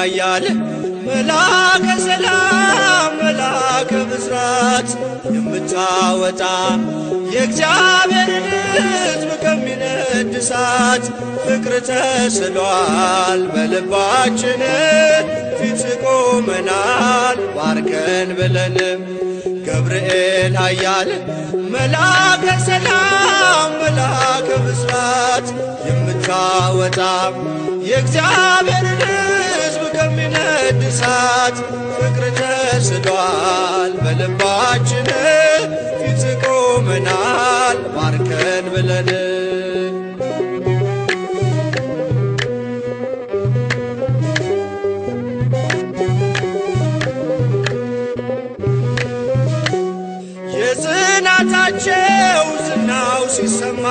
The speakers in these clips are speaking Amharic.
ኃያል መላከ ሰላም መላከ ብስራት የምታወጣ የእግዚአብሔርን ሕዝብ ከሚነድ እሳት ፍቅር ተስሏል በልባችን ፊት ቆመናል ባርከን ብለን ገብርኤል ኃያል መላከ ሰላም መላከ ብስራት የምታወጣ የእግዚአብሔርን ሕዝብ ከሚነድ እሳት ፍቅር ተስሏል በልባችን ፊት ቆመናል ባርከን ብለን የጽናታቸው ዝናው ሲሰማ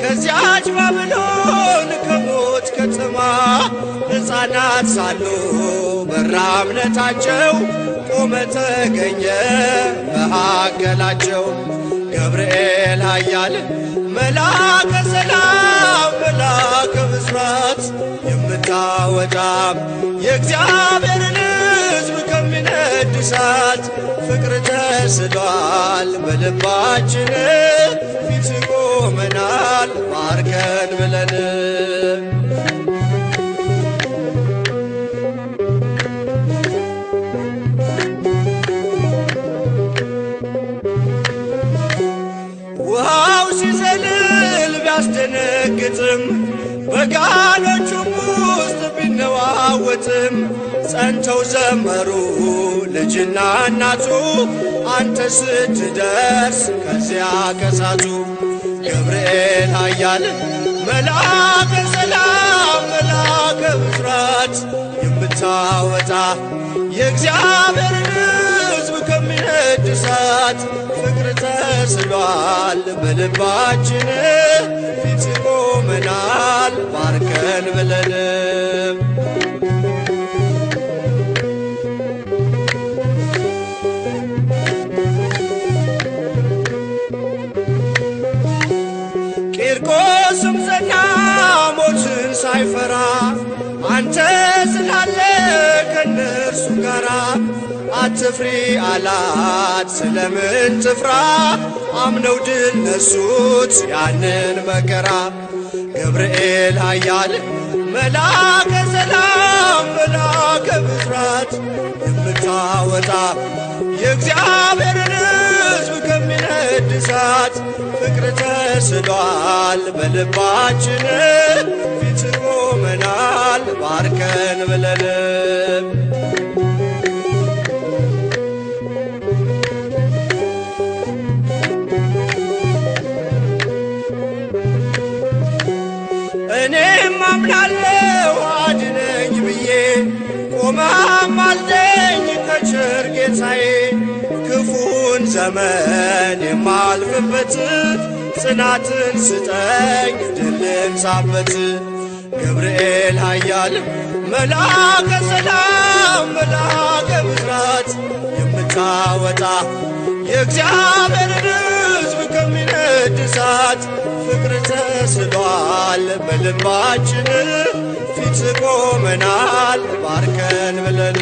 ከዚያች ባቢሎን ከሞት ከተማ ሕፃናት ሳሉ በራ እምነታቸው ቆመ ተገኘ መሃከላቸው ገብርኤል ኃያል መላከ ሰላም መላከ ብስራት የምታወጣ የእግዚአብሔርን ሕዝብ ከሚነድ እሳት ፍቅር ተስሏል በልባችን ፊት ቆመናል ባርከን ብለን ውሃው ሲዘልል ቢያስደነግጥም በጋኖቹም ውስጥ ቢነዋወጥም ጸንተው ዘመሩ ልጅና እናቱ አንተ ስትደርስ ከዚያ ከሳቱ ገብርኤል ኃያል መላከ ሰላም መላከ ብስራት የምታወጣ የእግዚአብሔርን ሕዝብ ከሚነድ እሳት ፍቅር ተስሏል በልባችን ፊት ቆመናል ባርከን ብለን ቂርቆስም ጸና ሞትን ሳይፈራ አንተ ስላለ ከነርሱ ጋራ አትፍሪ አላት ስለምን ትፍራ አምነው ድል ነሱት ያንን መከራ ገብርኤል ኃያል መላከ ሰላም መላከ ብስራት የምታወጣ የእግዚአብሔርን ሕዝብ ከሚነድ እሳት ፍቅር ተስሏል በልባችን ፊት ቆመናል ባርከን ብለን እኔም አምናለሁ አድነኝ ብዬ ቆመህ አልደኝ ከቸር ጌታዬ ክፉን ዘመን የማልፍበት ጽናትን ስጠኝ ድልን ሳበት ገብርኤል ኃያል መላከ ሰላም መላከ ብስራት የምታወጣ የእግዚአብሔርን ሕዝብ ከሚነድ እሳት ፍቅር ተስሏል በልባችን ፊት ቆመናል ባርከን ብለን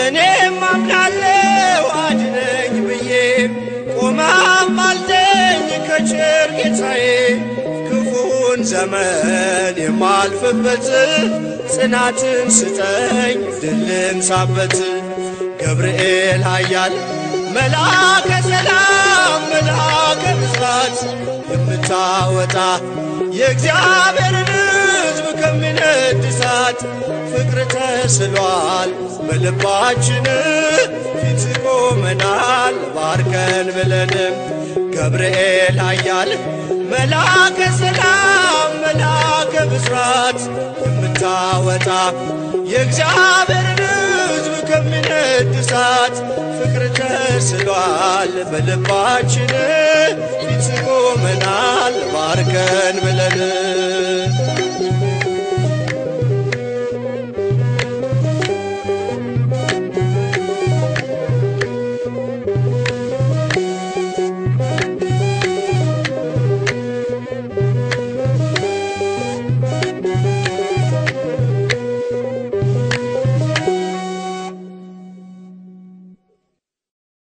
እኔም አምናለሁ አድነኝ ብዬ ቆመህ አልደኝ ከቸር ጌታዬ ክፉን ዘመን የማልፍበት ጽናትን ስጠኝ ድልን ሳበት ገብርኤል ኃያል መላከ ሰላም መላከ ብስራት የምታወጣ የእግዚአብሔርን ሕዝብ ከሚነድ እሳት ፍቅር ተስሏል በልባችን ፊት ቆመናል ባርከን ብለን ገብርኤል ኃያል መላከ ሰላም መላከ ብስራት የምታወጣ የእግዚአብሔርን ሕዝብ ከሚነድ እሳት ፍቅር ተስሏል በልባችን